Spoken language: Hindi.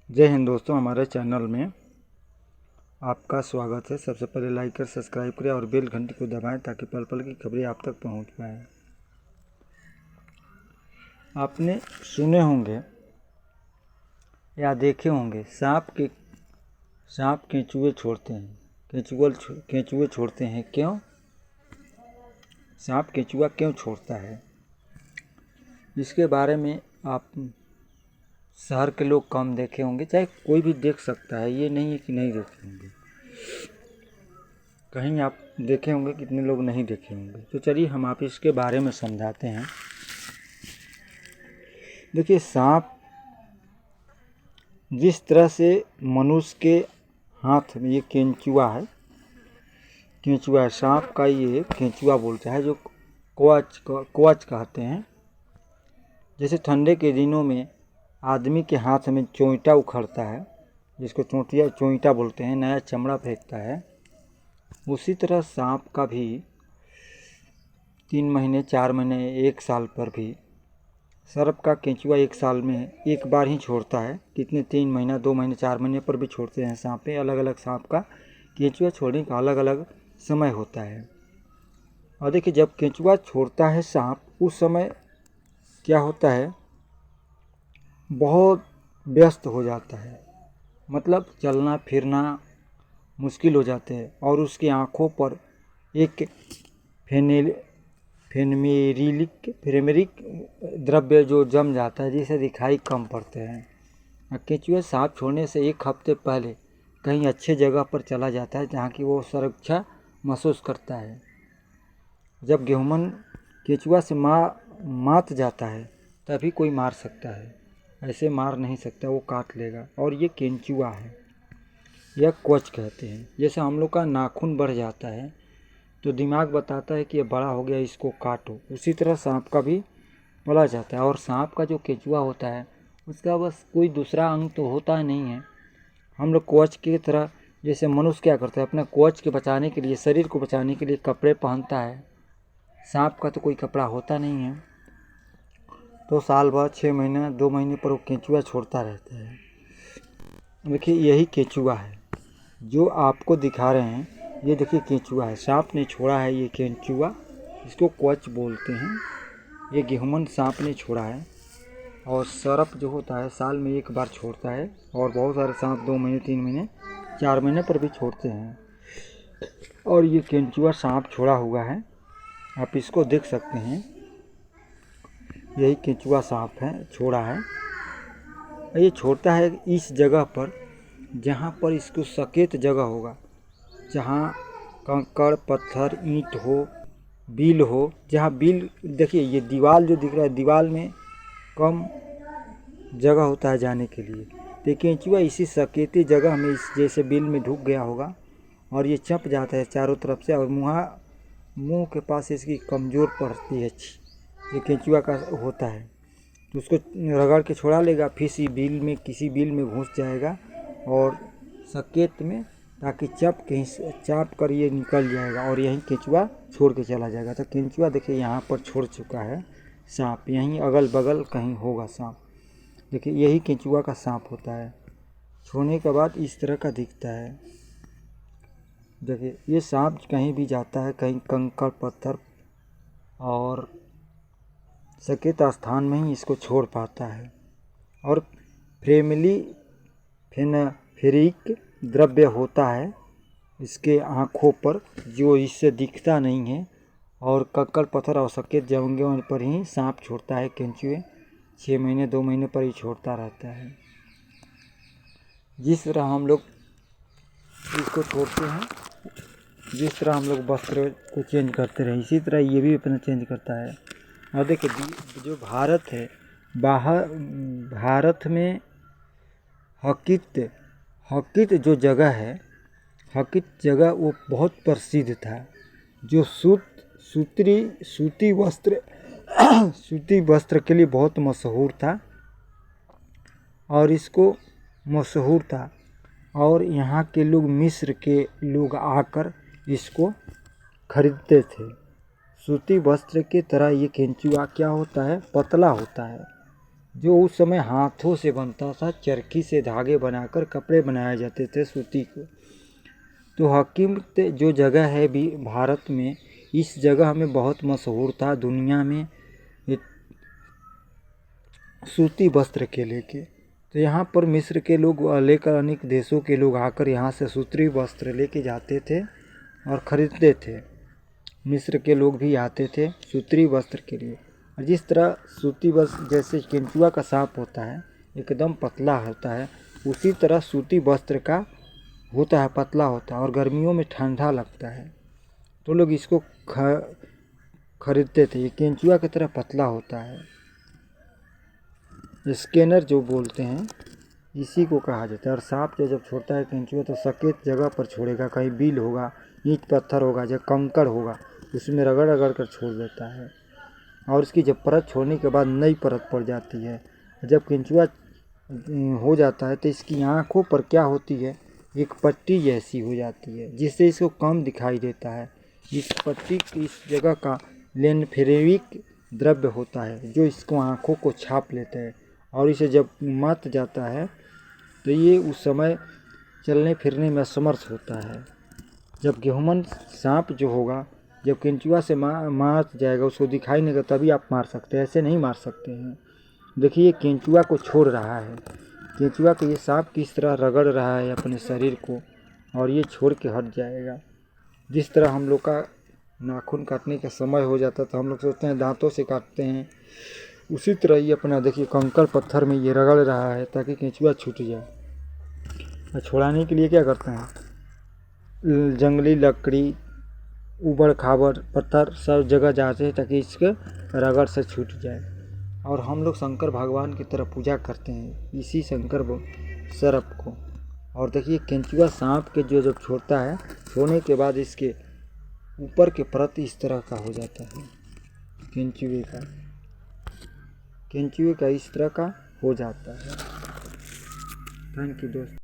जय हिंद दोस्तों, हमारे चैनल में आपका स्वागत है। सबसे पहले लाइक कर सब्सक्राइब करें और बेल घंटी को दबाएं ताकि पल पल की खबरें आप तक पहुंच पाएँ। आपने सुने होंगे या देखे होंगे सांप केंचुए छोड़ते हैं। केंचुए छोड़ते हैं क्यों? सांप केंचुआ क्यों छोड़ता है, इसके बारे में आप शहर के लोग कम देखे होंगे, चाहे कोई भी देख सकता है, ये नहीं है कि नहीं देखे होंगे। कहीं आप देखे होंगे, कितने लोग नहीं देखे होंगे। तो चलिए हम आप इसके बारे में समझाते हैं। देखिए, सांप जिस तरह से मनुष्य के हाथ में ये केंचुआ है, सांप का ये केंचुआ बोलता है, जो कवच कहते हैं। जैसे ठंडे के दिनों में आदमी के हाथ में चोंटा उखड़ता है, जिसको चोंटा बोलते हैं, नया चमड़ा फेंकता है, उसी तरह सांप का भी 3 महीने 4 महीने 1 साल पर भी सर्प का केंचुआ 1 साल में एक बार ही छोड़ता है। कितने 3 महीना 2 महीने 4 महीने पर भी छोड़ते हैं सांप पे। अलग अलग सांप का केंचुआ छोड़ने का अलग अलग समय होता है। और देखिए, जब केंचुआ छोड़ता है सांप, उस समय क्या होता है, बहुत व्यस्त हो जाता है, मतलब चलना फिरना मुश्किल हो जाते हैं। और उसकी आँखों पर एक फेनेरिक द्रव्य जो जम जाता है, जिसे दिखाई कम पड़ते हैं। केंचुआ सांप छोड़ने से 1 हफ्ते पहले कहीं अच्छे जगह पर चला जाता है, जहाँ की वो सुरक्षा महसूस करता है। जब गेहूमन केंचुआ से मात जाता है तभी कोई मार सकता है, ऐसे मार नहीं सकता, वो काट लेगा। और ये केंचुआ है, यह कवच कहते हैं। जैसे हम लोग का नाखून बढ़ जाता है तो दिमाग बताता है कि ये बड़ा हो गया, इसको काटो। उसी तरह सांप का भी बढ़ा जाता है। और सांप का जो केंचुआ होता है, उसका बस कोई दूसरा अंग तो होता नहीं है। हम लोग कवच की तरह, जैसे मनुष्य क्या करता है, अपना कवच के बचाने के लिए, शरीर को बचाने के लिए कपड़े पहनता है। सांप का तो कोई कपड़ा होता नहीं है, तो साल भर 6 महीने 2 महीने पर वो केंचुआ छोड़ता रहता है। देखिए, यही केंचुआ है जो आपको दिखा रहे हैं। ये देखिए केंचुआ है, सांप ने छोड़ा है ये केंचुआ, इसको कवच बोलते हैं। ये गेहूमन सांप ने छोड़ा है। और सर्प जो होता है साल में 1 बार छोड़ता है। और बहुत सारे सांप 2 महीने 3 महीने 4 महीने पर भी छोड़ते हैं। और ये केंचुआ सांप छोड़ा हुआ है, आप इसको देख सकते हैं। यही केंचुआ सांप है, छोड़ा है। ये छोड़ता है इस जगह पर जहाँ पर इसको सकेत जगह होगा, जहाँ कंकड़ पत्थर ईंट हो, बिल हो। जहाँ बिल, देखिए ये दीवार जो दिख रहा है, दीवार में कम जगह होता है जाने के लिए, तो केंचुआ इसी सकेती जगह में, इस जैसे बिल में ढुक गया होगा और ये चप जाता है चारों तरफ से। और मुँह के पास इसकी कमज़ोर पड़ती है, ये केंचुआ का होता है, तो उसको रगड़ के छोड़ा लेगा, फिर किसी बिल में घुस जाएगा और सकेत में, ताकि चाप कर ये निकल जाएगा और यहीं केंचुआ छोड़ के चला जाएगा। तो केंचुआ देखिए यहाँ पर छोड़ चुका है सांप, यहीं अगल बगल कहीं होगा सांप। देखिए, यही केंचुआ का सांप होता है। छोड़ने के बाद इस तरह का दिखता है। देखिए, ये सांप कहीं भी जाता है, कहीं कंकड़ पत्थर और सकेत स्थान में ही इसको छोड़ पाता है। और फेनेरिक द्रव्य होता है इसके आँखों पर, जो इससे दिखता नहीं है। और कंकड़ पत्थर और सकेत जगहों पर ही सांप छोड़ता है केंचुए, 6 महीने 2 महीने पर ही छोड़ता रहता है। जिस तरह हम लोग इसको छोड़ते हैं, जिस तरह हम लोग वस्त्र को चेंज करते रहे, इसी तरह ये भी अपना चेंज करता है। और देखिए, जो भारत है, भारत में हकीत जो जगह है, हकीत जगह वो बहुत प्रसिद्ध था, जो सूती वस्त्र के लिए बहुत मशहूर था। और इसको मशहूर था, और यहाँ के लोग, मिस्र के लोग आकर इसको खरीदते थे। सूती वस्त्र की तरह ये केंचुआ क्या होता है, पतला होता है, जो उस समय हाथों से बनता था, चरखी से धागे बनाकर कपड़े बनाए जाते थे सूती को। तो हकीम जो जगह है भी भारत में, इस जगह में बहुत मशहूर था दुनिया में सूती वस्त्र के लेके। तो यहाँ पर मिस्र के लोग लेकर अनेक देशों के लोग आकर यहाँ से सूती वस्त्र लेके जाते थे और ख़रीदते थे। मिस्र के लोग भी आते थे सूती वस्त्र के लिए। और जिस तरह सूती वस्त्र जैसे केंचुआ का सांप होता है एकदम पतला होता है, उसी तरह सूती वस्त्र का होता है, पतला होता है और गर्मियों में ठंडा लगता है। तो लोग इसको खरीदते थे। ये केंचुआ की तरह पतला होता है। स्कैनर जो बोलते हैं इसी को कहा जाता है। और सांप जब छोड़ता है केंचुआ तो सकेत जगह पर छोड़ेगा, कहीं बिल होगा, ईंट पत्थर होगा, जब कंकड़ होगा उसमें रगड़ रगड़ कर छोड़ देता है। और इसकी जब परत छोड़ने के बाद नई परत पड़ जाती है। जब केंचुआ हो जाता है तो इसकी आँखों पर क्या होती है, एक पट्टी जैसी हो जाती है जिससे इसको कम दिखाई देता है। इस पट्टी इस जगह का लेंफेरेविक द्रव्य होता है जो इसको आँखों को छाप लेता है। और इसे जब मत जाता है तो ये उस समय चलने फिरने में असमर्थ होता है। जब गेहूमन सांप जो होगा, जब केंचुआ से मार जाएगा, उसको दिखाई नहीं देगा, तभी आप मार सकते हैं, ऐसे नहीं मार सकते हैं। देखिए केंचुआ को छोड़ रहा है, केंचुआ को ये सांप किस तरह रगड़ रहा है अपने शरीर को, और ये छोड़ के हट जाएगा। जिस तरह हम लोग का नाखून काटने का समय हो जाता तो हम लोग सोचते हैं दांतों से काटते हैं, उसी तरह ये अपना देखिए कंकड़ पत्थर में ये रगड़ रहा है ताकि केंचुआ छूट जाए। और छुड़ाने के लिए क्या करते हैं, जंगली लकड़ी, ऊबड़ खाबड़ पत्थर सब जगह जाते हैं ताकि इसके रगड़ से छूट जाए। और हम लोग शंकर भगवान की तरह पूजा करते हैं इसी शंकर सर्प को। और देखिए केंचुआ सांप के जो जब छोड़ता है, छोड़ने के बाद इसके ऊपर के परत इस तरह का हो जाता है, केंचुए का इस तरह का हो जाता है। थैंक यू दोस्त।